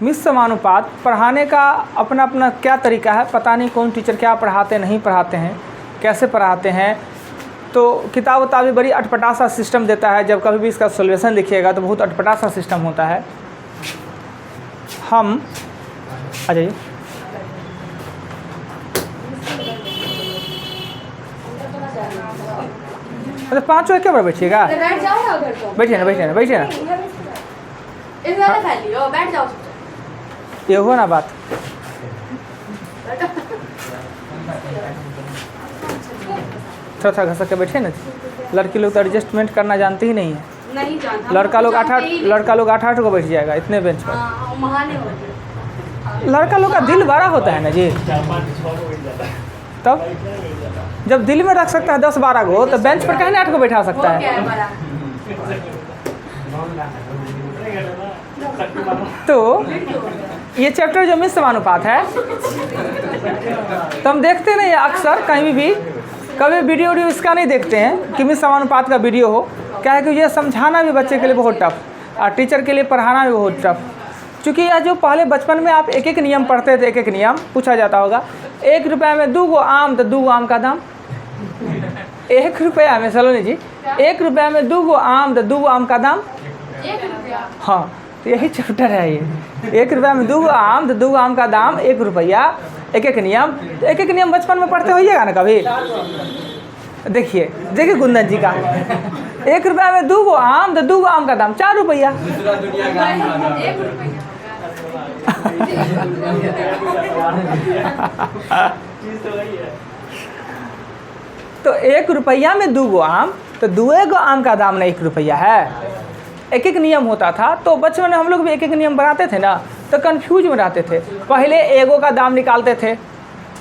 मिश्र समानुपात पढ़ाने का अपना अपना क्या तरीका है, पता नहीं कौन टीचर क्या पढ़ाते नहीं पढ़ाते हैं, कैसे पढ़ाते हैं। तो किताब उताब भी बड़ी अटपटा सा सिस्टम देता है, जब कभी भी इसका सॉल्यूशन लिखिएगा तो बहुत अटपटा सा सिस्टम होता है। हम आ जाइए, अरे 5 क्या बार बैठिएगा, बैठिए ना बैठिए ना बैठिए ना, ये हो ना बात। थोड़ा घसक के बैठे ना, लड़की लोग तो एडजस्टमेंट करना जानती ही नहीं है। नहीं जानता, लड़का लोग 8 को बैठ जाएगा इतने बेंच पर। लड़का लोग का दिल बड़ा होता है ना जी, तब जब दिल में रख सकता है 10-12 को, तो बेंच पर कहीं 8 को बैठा सकता है। तो ये चैप्टर जो मिश्र समानुपात है, तो हम देखते नहीं अक्सर कहीं भी कभी वीडियो इसका नहीं देखते हैं कि मिश्र समानुपात का वीडियो हो। क्या है कि ये समझाना भी बच्चे के लिए बहुत टफ, और टीचर के लिए पढ़ाना भी बहुत टफ। क्योंकि यह जो पहले बचपन में आप एक नियम पढ़ते थे, एक नियम पूछा जाता होगा, 1 रुपये में 2 आम, तो 2 आम का दाम 1 रुपया में, चलो नहीं जी, 1 रुपये में 2 आम, तो 2 आम का दाम 1 रुपया। हाँ, तो यही चैप्टर है ये। 1 रुपये में 2 आम, तो 2 आम का दाम 1 रुपया, एक नियम। तो एक नियम बचपन में पढ़ते होइएगा ना कभी। देखिए देखिए कुंदन जी का, 1 रुपये में 2 आम, तो 2 आम का दाम 4 रुपया। तो 1 रुपया में 2 आम, तो 2 आम का दाम ना 1 रुपया है। एक नियम होता था। तो बचपन में हम लोग भी एक नियम बनाते थे ना, तो कन्फ्यूज में रहते थे। पहले 1 का दाम निकालते थे,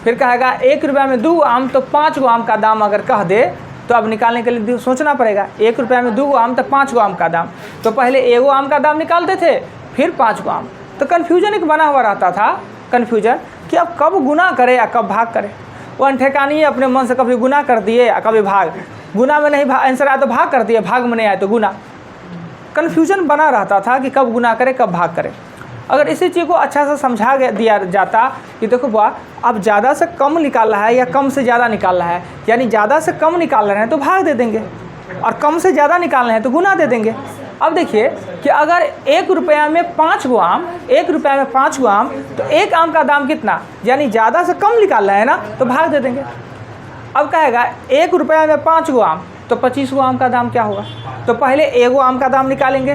फिर कहेगा 1 रुपये में 2 आम, तो 5 आम का दाम अगर कह दे तो अब निकालने के लिए सोचना पड़ेगा। 1 रुपये में 2 आम, तो 5 आम का दाम। तो पहले 1 आम का दाम निकालते थे, फिर 5 आम। तो कन्फ्यूजन एक बना हुआ रहता था, कन्फ्यूजन कि अब कब गुना करे या कब भाग करे। वो ठेकानी है अपने मन से, कभी गुना कर दिए या कभी भाग। गुना में नहीं आंसर आया तो भाग कर दिए, भाग में नहीं आया तो गुना। कन्फ्यूजन बना रहता था कि कब गुना करे कब भाग करे। अगर इसी चीज़ को अच्छा से समझा दिया जाता कि देखो बुआ, अब ज़्यादा से कम निकालना है या कम से ज़्यादा निकालना है, यानी ज़्यादा से कम निकाल रहे हैं तो भाग दे देंगे, और कम से ज़्यादा निकालना है तो गुना दे देंगे। अब देखिए कि अगर 1 रुपया में 5 आम, 1 रुपया में 5 आम, तो 1 आम का दाम कितना, यानी ज़्यादा से कम निकालना है ना, तो भाग दे देंगे। अब कहेगा 1 रुपया में 5 आम, तो 25 आम का दाम क्या होगा। तो पहले 1 आम का दाम निकालेंगे,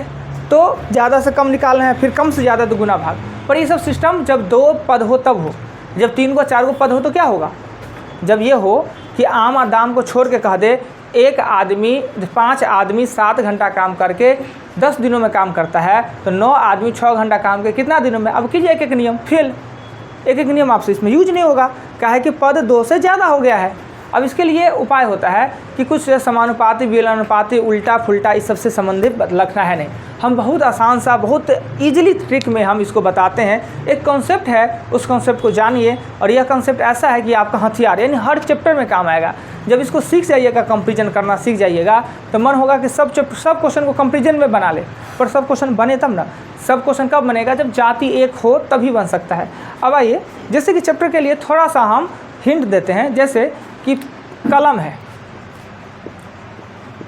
तो ज़्यादा से कम निकालना है, फिर कम से ज़्यादा तो गुना भाग। पर ये सब सिस्टम जब 2 पद हो तब हो, जब 3 को 4 को पद हो तो क्या होगा। जब ये हो कि आम और दाम को छोड़ के कह दे 5 आदमी 7 घंटा काम करके 10 दिनों में काम करता है, तो 9 आदमी 6 घंटा काम के कितना दिनों में। अब कीजिए एक नियम, फेल। एक नियम आपसे इसमें यूज नहीं होगा, क्या है कि पद 2 से ज़्यादा हो गया है। अब इसके लिए उपाय होता है कि कुछ समानुपाती, विलोमानुपाती, उल्टा फुल्टा इस सबसे संबंधित रखना है नहीं। हम बहुत आसान सा, बहुत ईजिली ट्रिक में हम इसको बताते हैं। एक कॉन्सेप्ट है, उस कॉन्सेप्ट को जानिए, और यह कॉन्सेप्ट ऐसा है कि आपका हथियार, यानी हर चैप्टर में काम आएगा। जब इसको सीख जाइएगा, कंपेरिजन करना सीख जाइएगा, तो मन होगा कि सब क्वेश्चन को कंपेरिजन में बना ले। पर सब क्वेश्चन बने तब ना, सब क्वेश्चन कब बनेगा, जब जाति एक हो तभी बन सकता है। अब आइए, जैसे कि चैप्टर के लिए थोड़ा सा हम हिंट देते हैं। जैसे कि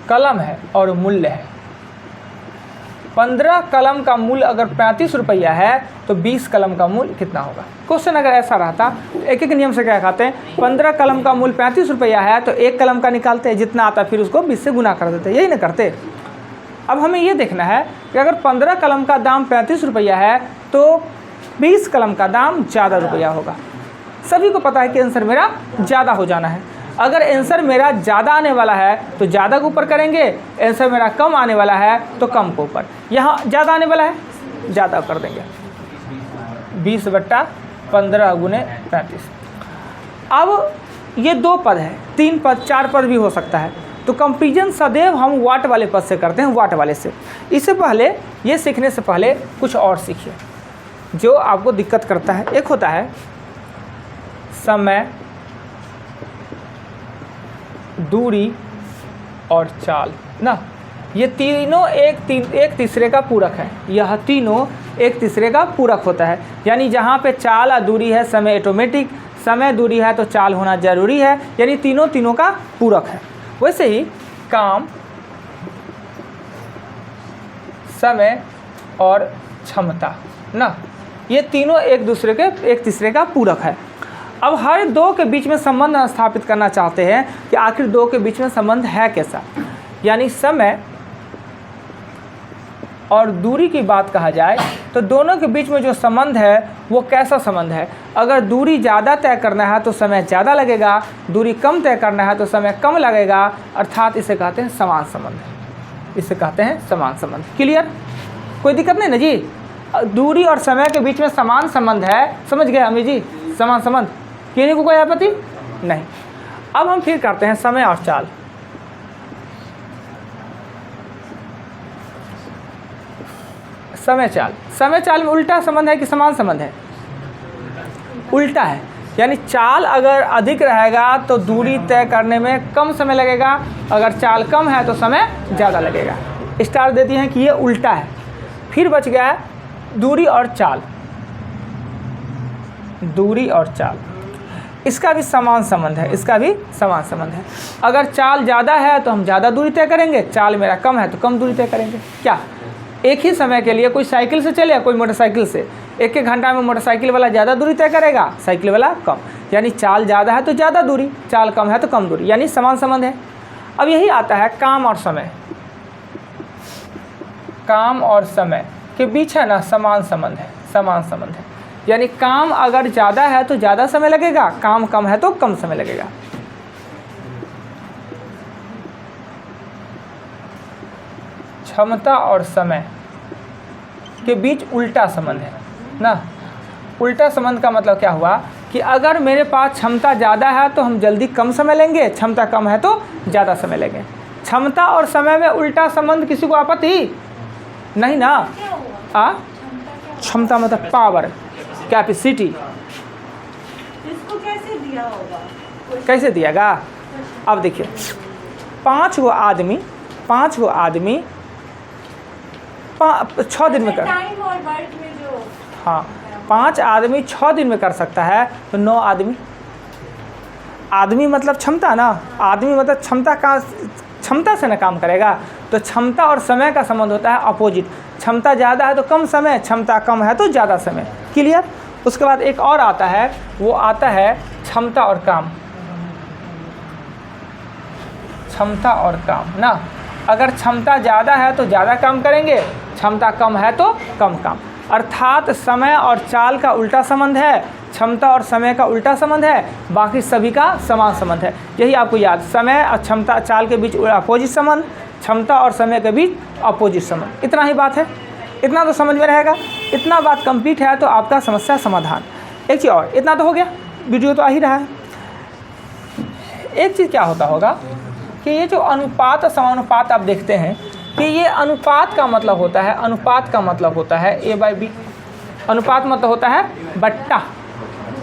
कलम है और मूल्य है। 15 कलम का मूल्य अगर 35 रुपया है, तो 20 कलम का मूल्य कितना होगा। क्वेश्चन अगर ऐसा रहता, एक नियम से क्या कहते हैं, 15 कलम का मूल्य 35 रुपया है, तो 1 कलम का निकालते हैं, जितना आता फिर उसको 20 से गुना कर देते, यही ना करते। अब हमें ये देखना है कि अगर 15 कलम का दाम 35 रुपया है, तो 20 कलम का दाम ज़्यादा रुपया होगा। सभी को पता है कि आंसर मेरा ज़्यादा हो जाना है। अगर आंसर मेरा ज़्यादा आने वाला है तो ज़्यादा को ऊपर करेंगे, आंसर मेरा कम आने वाला है तो कम को ऊपर। यहाँ ज़्यादा आने वाला है, ज़्यादा कर देंगे, 20/15 × 35। अब ये 2 पद है, 3 पद, 4 पद भी हो सकता है। तो कंपेरिजन सदैव हम वाट वाले पद से करते हैं, वाट वाले से। इससे पहले, ये सीखने से पहले कुछ और सीखिए जो आपको दिक्कत करता है। एक होता है समय, दूरी और चाल ना, ये तीनों एक तीसरे का पूरक है। यह तीनों एक तीसरे का पूरक होता है। यानी जहाँ पे चाल और दूरी है, समय ऑटोमेटिक, समय दूरी है तो चाल होना जरूरी है, यानी तीनों तीनों का पूरक है। वैसे ही काम, समय और क्षमता ना, ये तीनों एक दूसरे के एक तीसरे का पूरक है। अब हर दो के बीच में संबंध स्थापित करना चाहते हैं कि आखिर दो के बीच में संबंध है कैसा। यानी समय और दूरी की बात कहा जाए तो दोनों के बीच में जो संबंध है वो कैसा संबंध है। अगर दूरी ज़्यादा तय करना है तो समय ज़्यादा लगेगा, दूरी कम तय करना है तो समय कम लगेगा, अर्थात इसे कहते हैं समान संबंध। इसे कहते हैं समान संबंध। क्लियर? कोई दिक्कत नहीं ना जी? दूरी और समय के बीच में समान संबंध है, समझ गए अमी जी? समान संबंध, किसी को कोई आपत्ति नहीं। अब हम फिर करते हैं समय और चाल। समय चाल, समय चाल में उल्टा संबंध है कि समान संबंध है? उल्टा है। यानी चाल अगर अधिक रहेगा तो दूरी तय करने में कम समय लगेगा, अगर चाल कम है तो समय ज़्यादा लगेगा। स्टार देती हैं कि ये उल्टा है। फिर बच गया दूरी और चाल। दूरी और चाल, इसका भी समान संबंध है, इसका भी समान संबंध है। अगर चाल ज़्यादा है तो हम ज़्यादा दूरी तय करेंगे, चाल मेरा कम है तो कम दूरी तय करेंगे। क्या एक ही समय के लिए कोई साइकिल से चले या कोई मोटरसाइकिल से, एक एक घंटा में मोटरसाइकिल वाला ज़्यादा दूरी तय करेगा, साइकिल वाला कम। यानी चाल ज़्यादा है तो ज़्यादा दूरी, चाल कम है तो कम दूरी, यानी समान संबंध है। अब यही आता है काम और समय। काम और समय के बीच है ना समान संबंध है, समान संबंध है। यानी काम अगर ज़्यादा है तो ज़्यादा समय लगेगा, काम कम है तो कम समय लगेगा। क्षमता और समय के बीच उल्टा संबंध है ना। उल्टा संबंध का मतलब क्या हुआ कि अगर मेरे पास क्षमता ज़्यादा है तो हम जल्दी कम समय लेंगे, क्षमता कम है तो ज़्यादा समय लेंगे। क्षमता और समय में उल्टा संबंध किसी को आपत्ति नहीं ना? क्षमता मतलब पावर, कैपेसिटी। इसको कैसे दिया होगा? कैसे दिएगा? अब देखिए, 5 गो आदमी 6 दिन में कर, टाइम और वर्क में जो, हाँ 5 आदमी 6 दिन में कर सकता है तो 9 आदमी, आदमी मतलब क्षमता ना, आदमी मतलब क्षमता का, क्षमता से ना काम करेगा। तो क्षमता और समय का संबंध होता है अपोजिट। क्षमता ज़्यादा है तो कम समय, क्षमता कम है तो ज़्यादा समय। क्लियर? उसके बाद एक और आता है, वो आता है क्षमता और काम। क्षमता और काम ना, अगर क्षमता ज़्यादा है तो ज़्यादा काम करेंगे, क्षमता कम है तो कम काम। अर्थात समय और चाल का उल्टा संबंध है, क्षमता और समय का उल्टा संबंध है, बाकी सभी का समान संबंध है। यही आपको याद, समय और क्षमता चाल के बीच अपोजिट संबंध, क्षमता और समय के बीच अपोजिट संबंध। इतना ही बात है, इतना तो समझ में रहेगा। इतना बात कंप्लीट है तो आपका समस्या समाधान। एक चीज़ और, इतना तो हो गया, वीडियो तो आ ही रहा है। एक चीज़ क्या होता होगा कि ये जो अनुपात और समानुपात आप देखते हैं कि ये अनुपात का मतलब होता है, अनुपात का मतलब होता है A/B। अनुपात मतलब होता है बट्टा,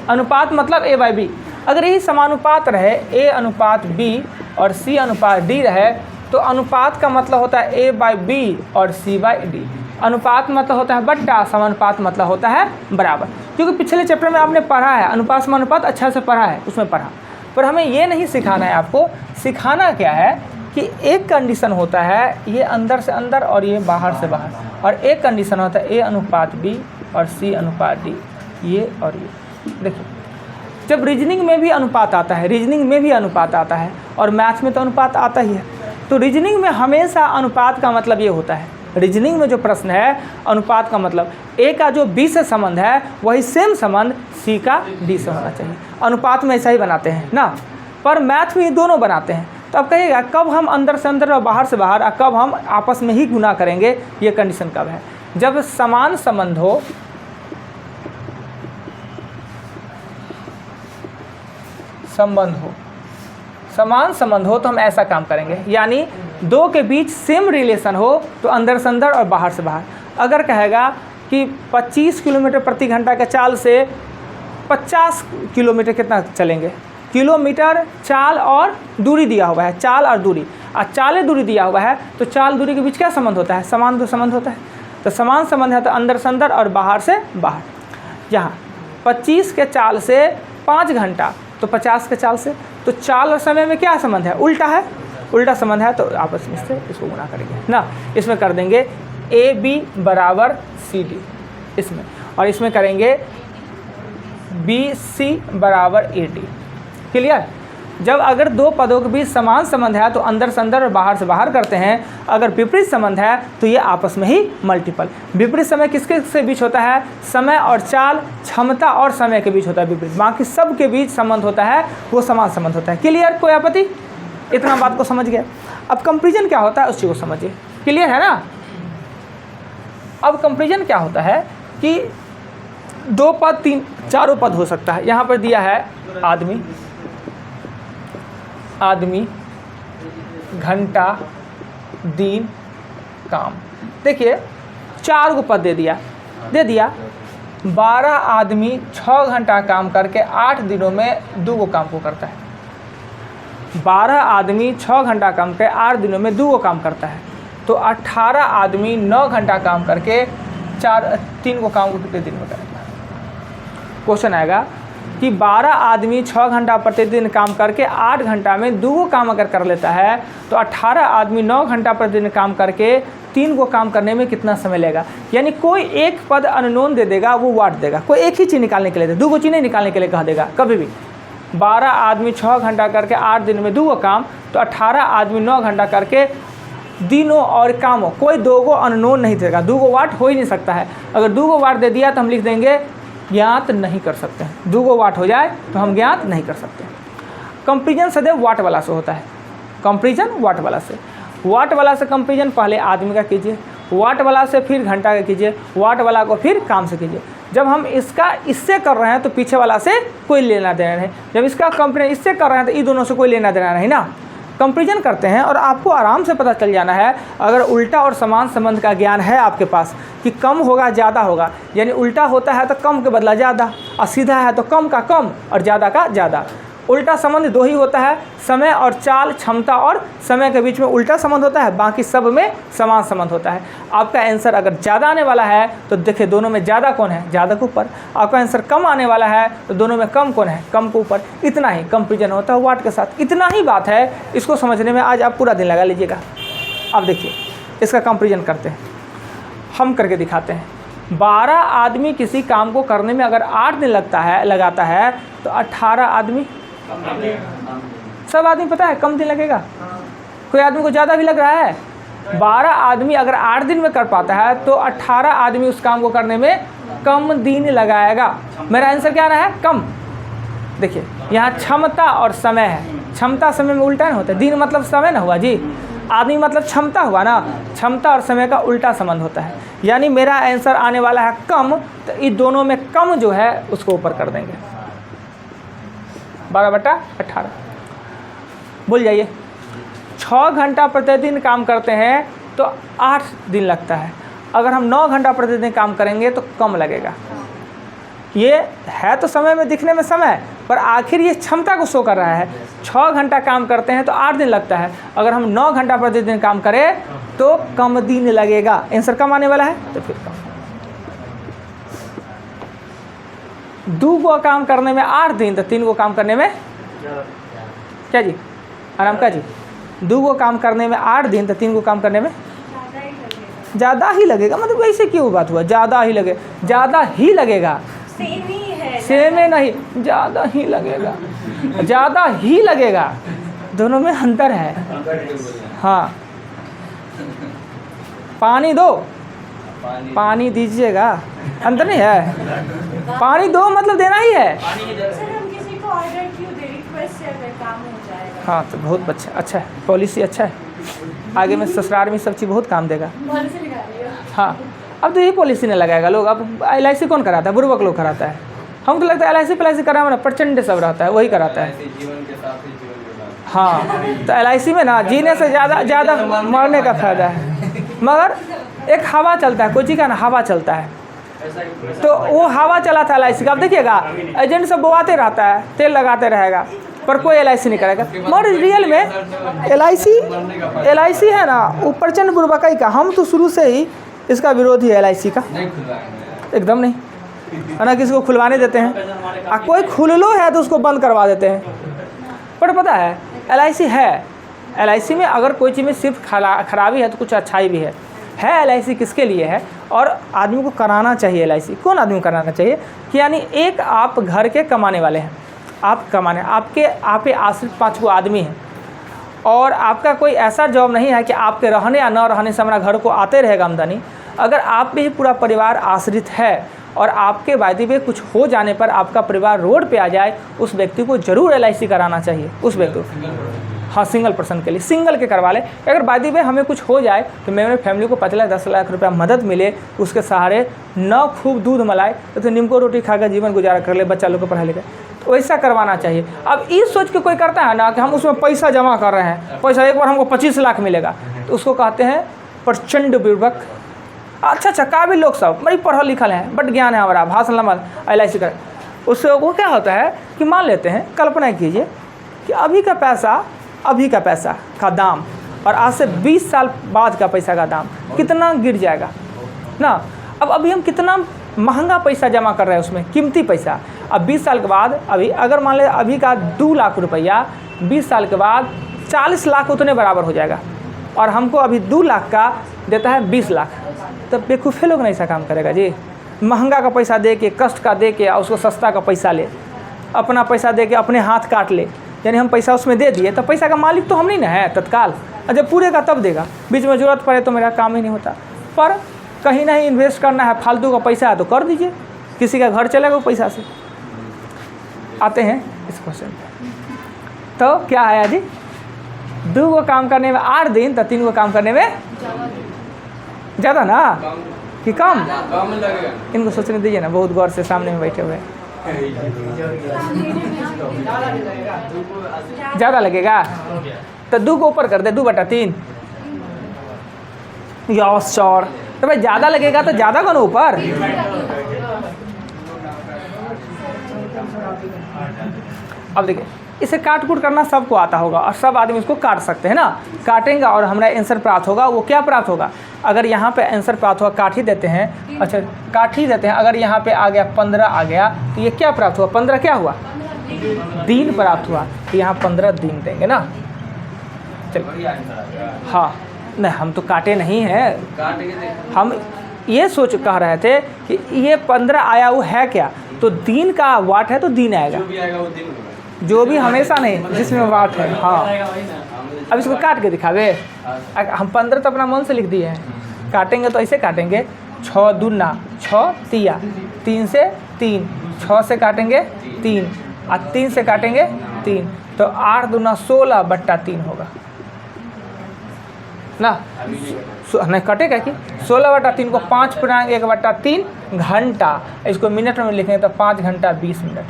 अनुपात मतलब A/B। अगर यही समानुपात रहे, A अनुपात B और C अनुपात D रहे तो अनुपात का मतलब होता है A/B और C/D। अनुपात मतलब होता है बट्टा, समानुपात मतलब होता है बराबर। क्योंकि पिछले चैप्टर में आपने पढ़ा है, अनुपात समानुपात अच्छा से पढ़ा है, उसमें पढ़ा। पर हमें ये नहीं सिखाना है आपको। सिखाना क्या है कि एक कंडीशन होता है ये अंदर से अंदर और ये बाहर से बाहर, और एक कंडीशन होता है A अनुपात B और C अनुपात D, ये और ये। देखिए, जब रीजनिंग में भी अनुपात आता है, रीजनिंग में भी अनुपात आता है, और मैथ्स में तो अनुपात आता ही है। तो रीजनिंग में हमेशा अनुपात का मतलब ये होता है, रीजनिंग में जो प्रश्न है अनुपात का मतलब A का जो B से संबंध है वही सेम संबंध C का D से होना चाहिए। अनुपात में ऐसा ही बनाते हैं ना, पर मैथ में दोनों बनाते हैं। तो अब कहिएगा कब हम अंदर से अंदर और बाहर से बाहर, और कब हम आपस में ही गुना करेंगे, ये कंडीशन कब है? जब समान संबंध हो, समान संबंध हो तो हम ऐसा काम करेंगे। यानी दो के बीच सेम रिलेशन हो तो अंदर से अंदर और बाहर से बाहर। अगर कहेगा कि 25 किलोमीटर प्रति घंटा के चाल से 50 किलोमीटर कितना चलेंगे, किलोमीटर चाल और दूरी दिया हुआ है, चाल और दूरी, और चाल दूरी दिया हुआ है तो चाल दूरी के बीच क्या संबंध होता है? समान तो संबंध होता है। तो समान संबंध है तो अंदर से अंदर और बाहर से बाहर। यहाँ 25 के चाल से 5 घंटा तो 50 के चाल से, तो चाल और समय में क्या संबंध है, उल्टा है, उल्टा संबंध है, तो आपस में से इसको गुणा करेंगे ना। इसमें कर देंगे AB बराबर CD इसमें, और इसमें करेंगे BC बराबर AD। क्लियर। जब अगर दो पदों के बीच समान संबंध है तो अंदर से अंदर और बाहर से बाहर करते हैं। अगर विपरीत संबंध है तो ये आपस में ही मल्टीपल। विपरीत समय किसके से बीच होता है, समय और चाल, क्षमता और समय के बीच होता है विपरीत। बाकी सब के बीच संबंध होता है वो समान संबंध होता है। क्लियर, कोई आपत्ति? इतना बात को समझ गए। अब कंपैरिजन क्या होता है उस चीज़ को समझिए। क्लियर है ना। अब कंपैरिजन क्या होता है कि दो पद, तीन, चारों पद हो सकता है। यहाँ पर दिया है आदमी, आदमी, घंटा, दिन, काम। देखिए 4 को पद दे दिया 12 आदमी 6 घंटा काम करके 8 दिनों में 2 को काम को करता है। 12 आदमी 6 घंटा काम करके 8 दिनों में 2 को काम करता है। तो 18 आदमी 9 घंटा काम करके 3 को काम को कितने दिन में करेगा। क्वेश्चन आएगा कि 12 आदमी 6 घंटा प्रतिदिन काम करके 8 घंटा में 2 को काम अगर कर लेता है तो 18 आदमी 9 घंटा प्रतिदिन काम करके 3 को काम करने में कितना समय लगेगा। यानी कोई एक पद अननोन दे देगा, वो वाट देगा। कोई एक ही चीज़ निकालने के लिए दे, 2 को चीज़ नहीं निकालने के लिए कह देगा कभी भी। 12 आदमी 6 घंटा करके 8 दिन में 2 को काम, तो 18 आदमी 9 घंटा करके दिनों और कामों, कोई 2 को अननोन नहीं देगा। 2 को वाट हो ही नहीं सकता है। अगर 2 को वाट दे दिया तो हम लिख देंगे ज्ञात नहीं कर सकते हैं। 2 को वाट हो जाए तो हम ज्ञात नहीं कर सकते। कंपैरिजन सदैव वाट वाला से होता है। कंपैरिजन वाट वाला से, वाट वाला से कंपैरिजन पहले आदमी का कीजिए, वाट वाला से फिर घंटा का कीजिए, वाट वाला को फिर काम से कीजिए। जब हम इसका इससे कर रहे हैं तो पीछे वाला से कोई लेना देना नहीं। जब इसका कंपैरिजन इससे कर रहे हैं तो ये दोनों से कोई लेना देना नहीं ना। कंपैरिजन करते हैं और आपको आराम से पता चल जाना है। अगर उल्टा और समान संबंध का ज्ञान है आपके पास कि कम होगा ज़्यादा होगा, यानी उल्टा होता है तो कम के बदला ज़्यादा, और सीधा है तो कम का कम और ज़्यादा का ज़्यादा। उल्टा संबंध 2 ही होता है, समय और चाल, क्षमता और समय के बीच में उल्टा संबंध होता है, बाकी सब में समान संबंध होता है। आपका आंसर अगर ज़्यादा आने वाला है तो देखिए दोनों में ज़्यादा कौन है, ज़्यादा के ऊपर। आपका आंसर कम आने वाला है तो दोनों में कम कौन है, कम के ऊपर। इतना ही कंपैरिजन होता है वाट के साथ। इतना ही बात है, इसको समझने में आज आप पूरा दिन लगा लीजिएगा। अब देखिए इसका कंपैरिजन करते हैं, हम करके दिखाते हैं। 12 आदमी किसी काम को करने में अगर 8 दिन लगाता है तो 18 आदमी, सब आदमी पता है कम दिन लगेगा। कोई आदमी को ज़्यादा भी लग रहा है। 12 आदमी अगर 8 दिन में कर पाता है तो 18 आदमी उस काम को करने में कम दिन लगाएगा। मेरा आंसर क्या रहा है, कम। देखिए यहाँ क्षमता और समय है। क्षमता समय में उल्टा नहीं होता। दिन मतलब समय ना हुआ जी, आदमी मतलब क्षमता हुआ ना। क्षमता और समय का उल्टा संबंध होता है। यानी मेरा आंसर आने वाला है कम, तो इन दोनों में कम जो है उसको ऊपर कर देंगे। 12/18 भूल जाइए। 6 घंटा प्रतिदिन काम करते हैं तो 8 दिन लगता है। अगर हम 9 घंटा प्रतिदिन काम करेंगे तो कम लगेगा। ये है तो समय में दिखने में समय, पर आखिर ये क्षमता को शो कर रहा है। 6 घंटा काम करते हैं तो 8 दिन लगता है। अगर हम 9 घंटा प्रतिदिन काम करें तो कम दिन लगेगा। आंसर कम आने वाला है तो फिर कम। 2 को काम करने में 8 दिन तो 3 को काम करने में क्या जी, आराम का जी, 2 को काम करने में 8 दिन तो 3 को काम करने में ज़्यादा ही लगेगा। मतलब ऐसे क्यों बात हुआ, ज़्यादा ही लगे, ज़्यादा ही लगेगा। सेम ही है, सेम है नहीं, ज़्यादा ही लगेगा, ज़्यादा ही लगेगा। दोनों में अंतर है। हाँ, पानी दो, पानी दीजिएगा, अंतर नहीं है। पानी दो मतलब देना ही है। सर हम किसी को ऑर्डर क्यों दे, रिक्वेस्ट से अगर काम हो जाएगा। हाँ तो बहुत अच्छा है, पॉलिसी अच्छा है। आगे में ससुराल में सब चीज़ बहुत काम देगा। हाँ, अब तो यही पॉलिसी नहीं लगाएगा लोग। अब LIC कौन कराता है, बुर्बक लोग कराता है। हम तो लगता है LIC कराना ना, प्रचंड सब रहता है, वही कराता है। हाँ, तो LIC में ना जीने से ज़्यादा मरने का फायदा है। मगर एक हवा चलता है, कोई चीज़ का ना हवा चलता है, तो वो हवा चला था LIC का। अब देखिएगा एजेंट सब बोआते रहता है, तेल लगाते रहेगा, पर कोई LIC नहीं करेगा। मगर रियल में LIC है ना, वो प्रचंड बुर्बकाई का। हम तो शुरू से ही इसका विरोधी है LIC का, एकदम नहीं है ना, किसी को खुलवाने देते हैं, कोई खुल लो है तो उसको बंद करवा देते हैं। पर पता है LIC है, LIC में अगर कोई चीज़ में सिर्फ खराबी है तो कुछ अच्छाई भी है। LIC किसके लिए है और आदमी को कराना चाहिए LIC, कौन आदमी को कराना चाहिए कि यानी एक आप घर के कमाने वाले हैं, आप कमाने, आप पे आश्रित 5 गो आदमी हैं और आपका कोई ऐसा जॉब नहीं है कि आपके रहने या न रहने से हमारा घर को आते रहेगा आमदनी। अगर आप पे ही पूरा परिवार आश्रित है और आपके वायदे पे कुछ हो जाने पर आपका परिवार रोड पे आ जाए, उस व्यक्ति को ज़रूर LIC कराना चाहिए, उस व्यक्ति को। हाँ, सिंगल पर्सन के लिए सिंगल के करवा ले। अगर वायदे पे हमें कुछ हो जाए तो मेरे फैमिली को 5 लाख 10 लाख रुपया मदद मिले, उसके सहारे न खूब दूध मलाई तो नीमको रोटी खाकर जीवन गुजारा कर ले, बच्चा लोग को पढ़ा लिखा, तो वैसा करवाना चाहिए। अब इस सोच के कोई करता है ना कि हम उसमें पैसा जमा कर रहे हैं, पैसा एक बार हमको 25 लाख मिलेगा, तो उसको कहते हैं प्रचंड बुर्बक। अच्छा काबिल लोग सब बड़ी पढ़ल लिखल हैं, बट ज्ञान है हमारा, भाषण लंबा LIC कर, उससे वो क्या होता है कि मान लेते हैं, कल्पना कीजिए कि अभी का पैसा का दाम और आज से 20 साल बाद का पैसा का दाम कितना गिर जाएगा ना। अब अभी हम कितना महंगा पैसा जमा कर रहे हैं उसमें, कीमती पैसा। अब 20 साल के बाद अभी अगर मान ले अभी का 2 लाख रुपया 20 साल के बाद 40 लाख उतने बराबर हो जाएगा, और हमको अभी 2 लाख का देता है 20 लाख, तब बेवकूफ़े लोग नहीं ऐसा काम करेगा जी। महंगा का पैसा दे के, कष्ट का दे के, उसको सस्ता का पैसा ले, अपना पैसा दे के अपने हाथ काट ले, यानी हम पैसा उसमें दे दिए तो पैसा का मालिक तो हम नहीं ना है तत्काल, जब पूरे का तब देगा, बीच में ज़रूरत पड़े तो मेरा काम ही नहीं होता। पर कहीं ना कहीं इन्वेस्ट करना है, फालतू का पैसा है तो कर दीजिए, किसी का घर चलेगा वो पैसा से। आते हैं इस क्वेश्चन पे, तो क्या है जी, 2 गो काम करने में 8 दिन तो 3 गो काम करने में ज़्यादा ना कि कम? इनको सोचने दीजिए ना, बहुत गौर से सामने में बैठे हुए। ज़्यादा लगेगा तो 2 को ऊपर कर दे, 2/3 यस श्योर। तो भाई ज़्यादा लगेगा तो ज़्यादा को ना ऊपर। अब देखिए, इसे काट कूट करना सबको आता होगा और सब आदमी इसको काट सकते हैं ना, काटेंगे और हमारा आंसर प्राप्त होगा। वो क्या प्राप्त होगा, अगर यहाँ पे आंसर प्राप्त होगा, काट ही देते हैं, अच्छा काट ही देते हैं। अगर यहाँ पे आ गया 15 आ गया तो ये क्या प्राप्त हुआ, 15 क्या हुआ, दिन प्राप्त हुआ, तो यहाँ 15 दिन देंगे ना। चलिए हाँ, नहीं हम तो काटे नहीं हैं, हम ये सोच कह रहे थे कि ये 15 आया वो है क्या, तो दिन का वाट है तो दिन आएगा, जो भी हमेशा नहीं जिसमें वाट है। हाँ, अब इसको काट के दिखावे, हम 15 तो अपना मन से लिख दिए हैं, काटेंगे तो ऐसे काटेंगे 6 दूना 6 तिया, 3 से 3, 6 से काटेंगे 3 और 3 से काटेंगे 3, तो 8 दूना 16/3 होगा ना। नहीं कटेगा कि 16/3 को 5 पुराएंगे 1/3 घंटा, इसको मिनट में लिखेंगे तो 5 घंटा 20 मिनट।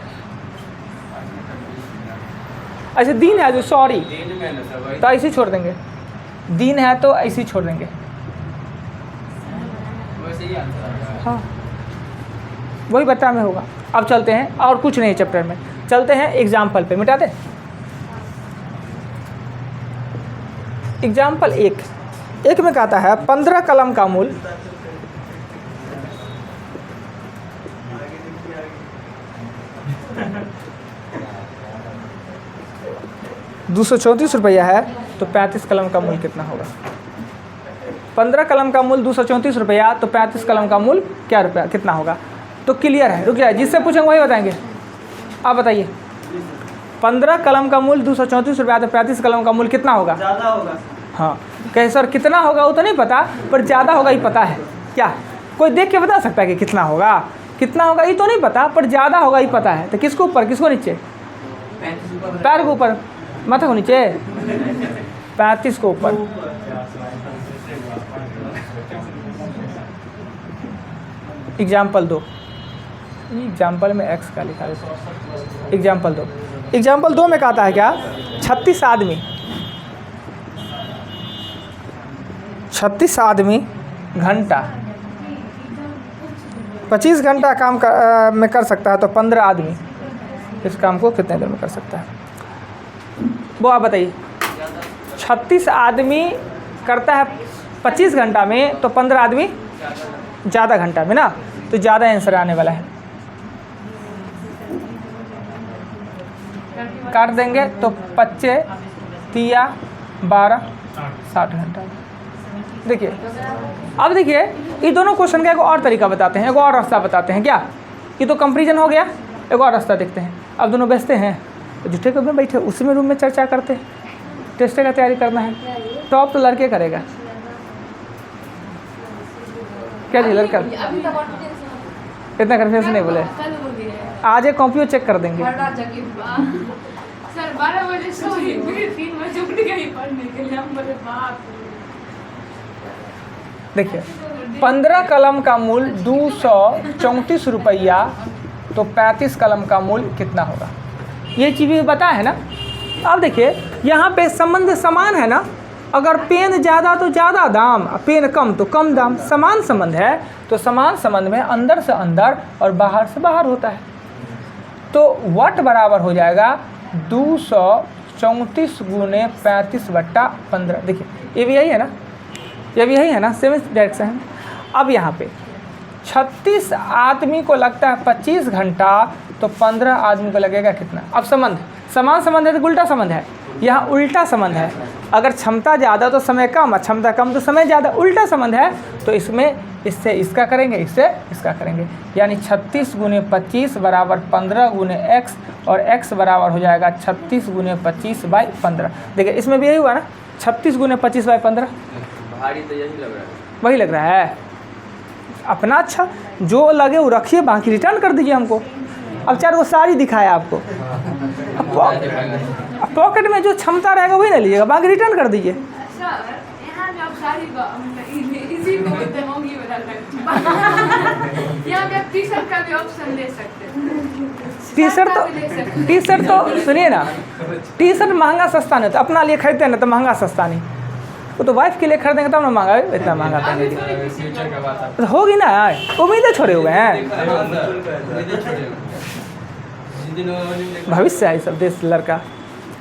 ऐसे दिन है जो, सॉरी तो ऐसे ही छोड़ देंगे, दिन है तो ऐसे ही छोड़ देंगे। हाँ वही बता में होगा। अब चलते हैं, और कुछ नहीं चैप्टर में, चलते हैं एग्जाम्पल पे, मिटा दे। एग्जाम्पल 1 में कहता है 15 कलम का मूल 234 रुपया है, तो 35 कलम का मूल कितना होगा। 15 कलम का मूल 234 रुपया, तो 35 कलम का मूल क्या रुपया कितना होगा। तो क्लियर है, रुक जाए, जिससे पूछेंगे वही बताएंगे। आप बताइए, 15 कलम का मूल 234 रुपया, तो 35 कलम का मूल कितना होगा, ज़्यादा होगा। हाँ कहे सर कितना होगा वो तो नहीं पता, पर ज़्यादा होगा ही पता है। क्या कोई देख के बता सकता है कि कितना होगा, कितना होगा ये तो नहीं पता, पर ज़्यादा होगा ही पता है। तो किसको ऊपर किसको नीचे, पैर को ऊपर माथा को नीचे, 35 को ऊपर। एग्जाम्पल 2, एग्जाम्पल में x का लिखा है। एग्जाम्पल 2 में कहता है क्या, 36 आदमी घंटा 25 घंटा काम में कर सकता है, तो 15 आदमी इस काम को कितने देर में कर सकता है, वो आप बताइए। 36 आदमी करता है 25 घंटा में, तो 15 आदमी ज़्यादा घंटा में ना, तो ज़्यादा आंसर आने वाला है। काट देंगे तो 25 तिया 12 60 घंटा। देखिए अब देखिए ये दोनों क्वेश्चन का एक और तरीका बताते हैं, एक और रास्ता बताते हैं। क्या ये तो कंपेरिजन हो गया, एक और रास्ता देखते हैं। अब दोनों बेचते हैं तो जुटे कब में बैठे उसी में रूम में चर्चा करते हैं, टेस्ट का तैयारी करना है। टॉप तो लड़के करेगा, क्या जी लड़का अभी तक कॉन्फिडेंस इतना कन्फिडेंस नहीं बोले। कल बोलिए आज एक कंप्यूटर चेक कर देंगे। सर 12 बजे सोई, फिर 3 बजे उठ गई पढ़ने के लिए। हम बोले बाप देखिए 15 कलम का मूल्य 234 रुपया, तो 35 कलम का मूल्य कितना होगा, ये चीज़ भी पता है ना। अब देखिए यहाँ पे संबंध समान है ना, अगर पेन ज़्यादा तो ज़्यादा दाम, पेन कम तो कम दाम। समान संबंध है तो समान संबंध में अंदर से अंदर और बाहर से बाहर होता है। तो वट बराबर हो जाएगा 234 गुने 35/15। देखिए ये भी यही है ना, ये भी यही है ना, सेम डायरेक्शन। अब यहाँ पे 36 आदमी को लगता है 25 घंटा, तो 15 आदमी को लगेगा कितना। अब संबंध समान संबंध है तो उल्टा संबंध है, यहाँ उल्टा संबंध है। अगर क्षमता ज़्यादा तो समय कम, और क्षमता कम तो समय ज़्यादा, उल्टा संबंध है। तो इसमें इससे इसका करेंगे, इससे इसका करेंगे, यानी 36 गुने 25 बराबर 15 गुने x, और x बराबर हो जाएगा 36 गुने 25/15। देखिए इसमें भी यही हुआ ना, 36 गुने 25/15। भारी तो यही लग रहा है, वही लग रहा है अपना। अच्छा जो लगे वो रखिए, बाकी रिटर्न कर दीजिए हमको। अब 4 वो साड़ी दिखाया आपको, अब पॉकेट में जो क्षमता रहेगा वही ना लीजिएगा, बाकी रिटर्न कर दीजिए। सर यहाँ पे आप सारी इसी को बोलते हैं होंगी बता सकते। यहाँ पे आप टी शर्ट का भी ऑप्शन ले सकते हैं। टी शर्ट तो सुनिए ना, टी शर्ट महंगा सस्ता नहीं होता। अपना लिए खरीदते हैं ना तो महंगा सस्ता नहीं, वो तो वाइफ के लिए खरीदेंगे तब ना महंगा, इतना महंगा पहनेंगे फ्यूचर का बात तो होगी ना। उम्मीदें छोड़े हुए हैं, भविष्य है सब देश लड़का,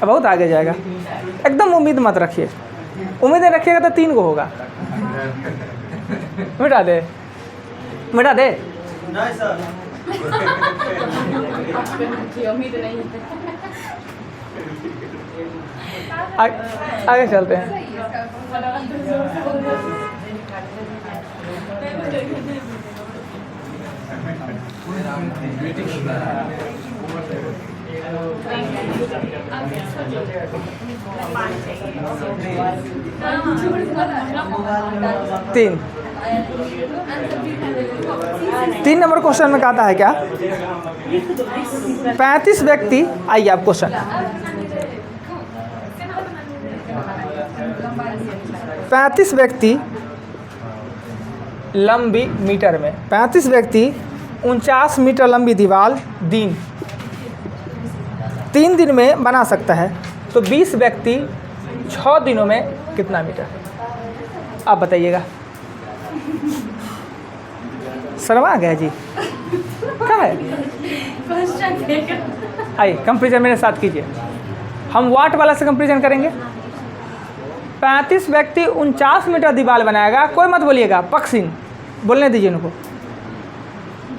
अब बहुत आगे जाएगा। एकदम उम्मीद मत रखिए, उम्मीदें रखिएगा तो 3 को होगा। मिटा दे, मिटा दे। उम्मीद नहीं है। आगे चलते हैं। तीन नंबर क्वेश्चन में कहता है क्या, 35 व्यक्ति, आइए आप क्वेश्चन, 35 व्यक्ति लंबी मीटर में, 35 व्यक्ति 49 मीटर लंबी दीवार 3 दिन में बना सकता है, तो 20 व्यक्ति 6 दिनों में कितना मीटर, आप बताइएगा। शर्मा गया जी, क्या है। आइए कंपेरिजन मेरे साथ कीजिए, हम वाट वाला से कंपेरिजन करेंगे। 35 व्यक्ति 49 मीटर दीवार बनाएगा, कोई मत बोलिएगा, पक्षिन बोलने दीजिए उनको।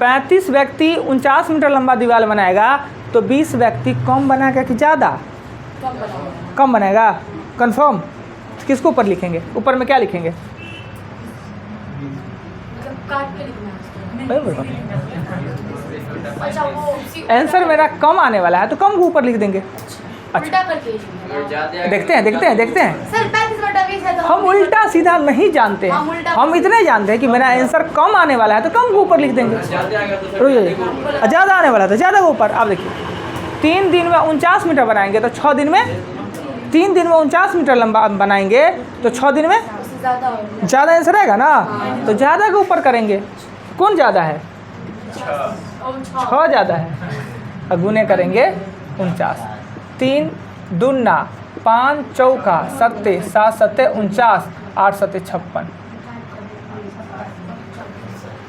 35 व्यक्ति 49 मीटर लंबा दीवार बनाएगा, तो 20 व्यक्ति कम बनाएगा कि ज़्यादा, कम बनाएगा। कंफर्म। किसको ऊपर लिखेंगे, ऊपर में क्या लिखेंगे, आंसर मेरा कम आने वाला है तो कम को ऊपर लिख देंगे। अच्छा देखते हैं सर 35/20 है तो हम उल्टा सीधा नहीं जानते हम हैं, उल्टा हम इतने जानते हैं कि मेरा आंसर कम आने वाला है तो कम को ऊपर लिख देंगे। ज़्यादा आने वाला था ज़्यादा को ऊपर। आप देखिए 3 दिन में 49 मीटर बनाएंगे तो 6 दिन में, 3 दिन में 49 मीटर लंबा बनाएंगे तो 6 दिन में ज़्यादा होगा। ज़्यादा आंसर आएगा ना, तो ज़्यादा के ऊपर करेंगे। कौन ज़्यादा है, 6 ज़्यादा है, और गुने करेंगे 49। 3 दूना 5 चौका 7 7 7 49 8 7 56।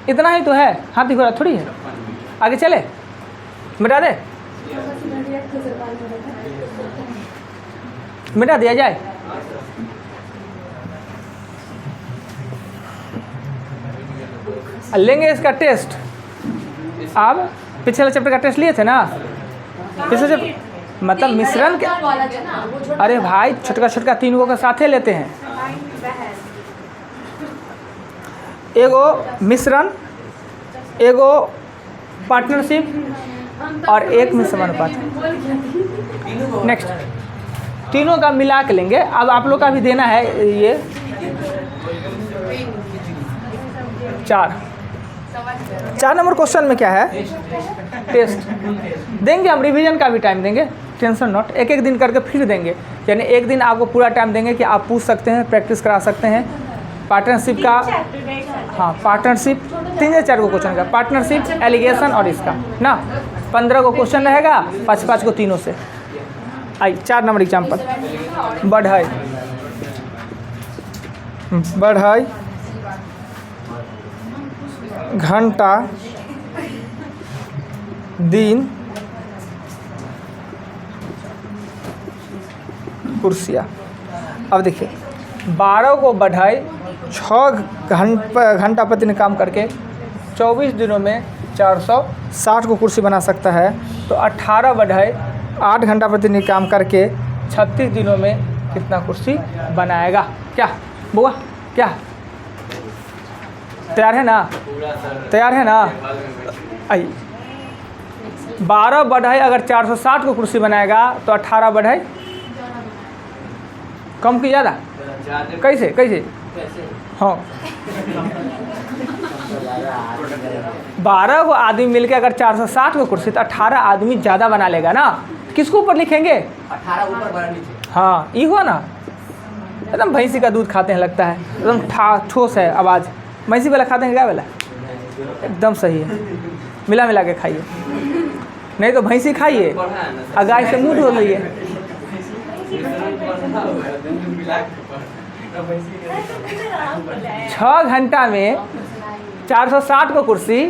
इतना ही तो है, हाथी घोड़ा थोड़ी है। आगे चले, मिटा दे, मिटा दिया जाए। लेंगे इसका टेस्ट। आप पिछले चैप्टर का टेस्ट लिए थे ना? पिछले चैप्टर मतलब मिश्रण के, अरे भाई छोटका छोटका तीन गो का साथे लेते हैं। एगो मिश्रण, एगो पार्टनरशिप और एक में समानुपात। नेक्स्ट तीनों का मिला के लेंगे। अब आप लोग का भी देना है ये 4 नंबर क्वेश्चन में क्या है? टेस्ट देंगे हम, रिवीजन का भी टाइम देंगे, टेंशन नॉट। एक एक दिन करके फिर देंगे, यानी एक दिन आपको पूरा टाइम देंगे कि आप पूछ सकते हैं, प्रैक्टिस करा सकते हैं। पार्टनरशिप का, हाँ पार्टनरशिप 3 या 4 को क्वेश्चन का, पार्टनरशिप, एलिगेशन और इसका ना 15 को क्वेश्चन रहेगा, 5-5 को तीनों से। आई 4 नंबर एग्जाम्पल। बढ़ाई, बढ़ाई, घंटा, दिन, कुर्सियाँ। अब देखिए 12 को बढ़ाई 6 घंटा प्रतिदिन काम करके 24 दिनों में 460 को कुर्सी बना सकता है। तो 18 बढ़ाई 8 घंटा प्रतिदिन काम करके 36 दिनों में कितना कुर्सी बनाएगा? क्या बुआ, क्या तैयार है ना? तैयार है ना? आई 12 बढ़ाई अगर 460 को कुर्सी बनाएगा तो 18 बढ़ाई कम की ज़्यादा? कैसे कैसे? हाँ 12 को आदमी मिलके अगर 460 को कुर्सी, तो 18 आदमी ज़्यादा बना लेगा ना। किसको ऊपर लिखेंगे? 18 ऊपर 12 नीचे। हाँ ये हुआ ना, एकदम भैंसी का दूध खाते हैं लगता है, एकदम ठोस है आवाज़। भैंसी वाला खाते हैं क्या वाला? एकदम सही है, मिला मिला के खाइए, नहीं तो भैंसी खाइए और गाय से मुँह धो लीजिए। 6 घंटा में 460 को कुर्सी,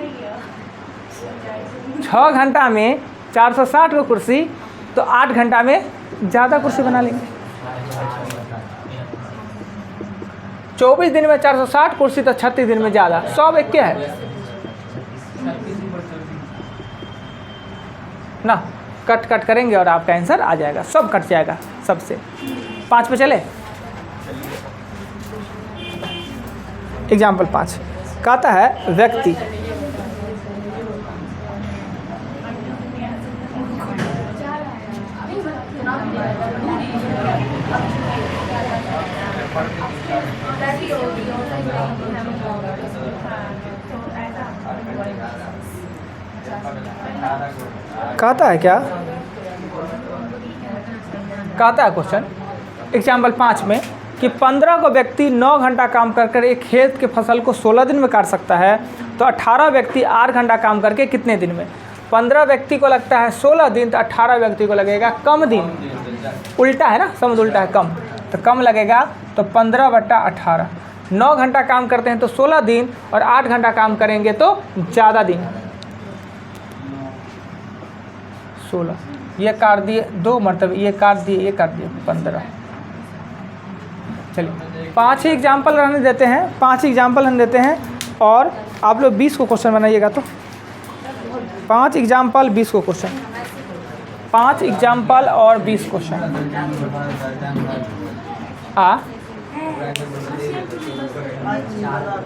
6 घंटा में 460 को कुर्सी, तो 8 घंटा में ज़्यादा कुर्सी बना लेंगे। 24 दिन में 460 कुर्सी, तो 36 दिन में ज़्यादा। सब एक क्या है ना? कट कट करेंगे और आपका आंसर आ जाएगा, सब कट जाएगा सबसे। 5 पे चले। एग्जाम्पल 5 कहता है व्यक्ति कहता है क्या? कहता है क्वेश्चन एग्जाम्पल 5 में कि 15 को व्यक्ति 9 घंटा काम कर एक खेत के फसल को 16 दिन में काट सकता है, तो 18 व्यक्ति 8 घंटा काम करके कितने दिन में? 15 व्यक्ति को लगता है 16 दिन, तो 18 व्यक्ति को लगेगा कम दिन। उल्टा है ना, समझ उल्टा है, कम तो कम लगेगा। तो 15/18, 9 घंटा काम करते हैं तो 16 दिन, और 8 घंटा काम करेंगे तो ज़्यादा दिन, 16। ये काट दिए 2 मरतबे, ये काट दिए, ये काट दिए 15। चलिए 5 ही एग्जाम्पल रहने देते हैं, 5 एग्जाम्पल रहने देते हैं, और आप लोग 20 को क्वेश्चन बनाइएगा। तो 5 एग्जाम्पल 20 को क्वेश्चन, 5 एग्जाम्पल और 20 क्वेश्चन।